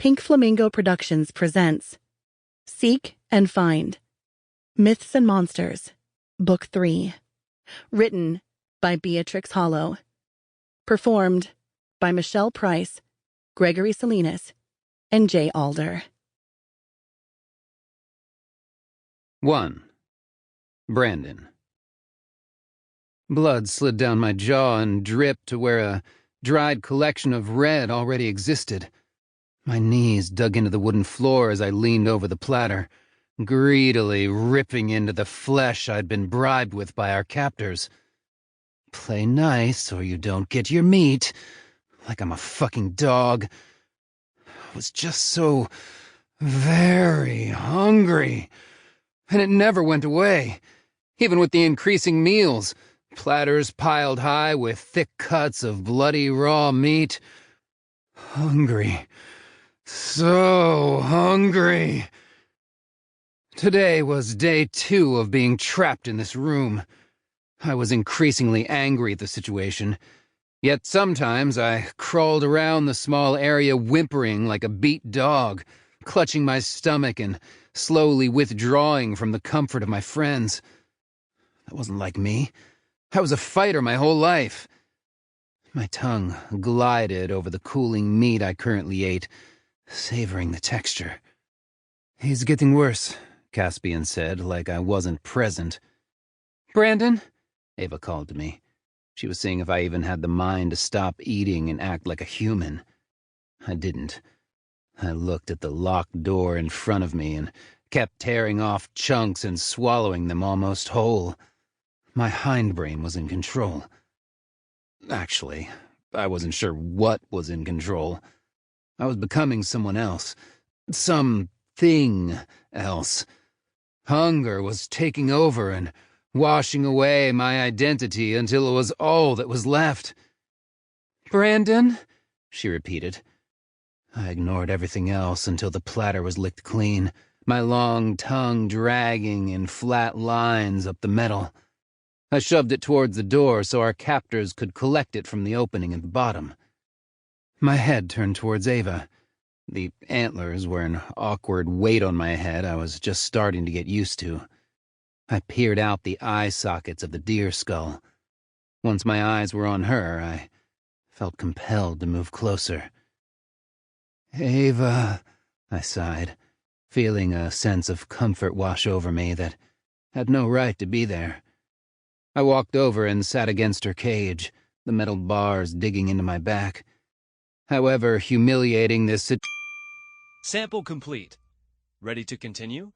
Pink Flamingo Productions presents Seek and Find, Myths and Monsters, Book 3. Written by Beatrix Hollow. Performed by Michelle Price, Gregory Salinas, and J. Alder. 1. Brandon. Blood slid down my jaw and dripped to where a dried collection of red already existed. My knees dug into the wooden floor as I leaned over the platter, greedily ripping into the flesh I'd been bribed with by our captors. Play nice or you don't get your meat, like I'm a fucking dog. I was just so very hungry, and it never went away, even with the increasing meals. Platters piled high with thick cuts of bloody raw meat. Hungry. So hungry. Today was day 2 of being trapped in this room. I was increasingly angry at the situation, yet sometimes I crawled around the small area whimpering like a beat dog, clutching my stomach and slowly withdrawing from the comfort of my friends. That wasn't like me. I was a fighter my whole life. My tongue glided over the cooling meat I currently ate, savoring the texture. "He's getting worse," Caspian said, like I wasn't present. "Brandon?" Ava called to me. She was seeing if I even had the mind to stop eating and act like a human. I didn't. I looked at the locked door in front of me and kept tearing off chunks and swallowing them almost whole. My hindbrain was in control. Actually, I wasn't sure what was in control. I was becoming someone else. Something else. Hunger was taking over and washing away my identity until it was all that was left. "Brandon?" she repeated. I ignored everything else until the platter was licked clean, my long tongue dragging in flat lines up the metal. I shoved it towards the door so our captors could collect it from the opening at the bottom. My head turned towards Ava. The antlers were an awkward weight on my head I was just starting to get used to. I peered out the eye sockets of the deer skull. Once my eyes were on her, I felt compelled to move closer. "Ava," I sighed, feeling a sense of comfort wash over me that had no right to be there. I walked over and sat against her cage, the metal bars digging into my back. However humiliating this Sample complete. Ready to continue?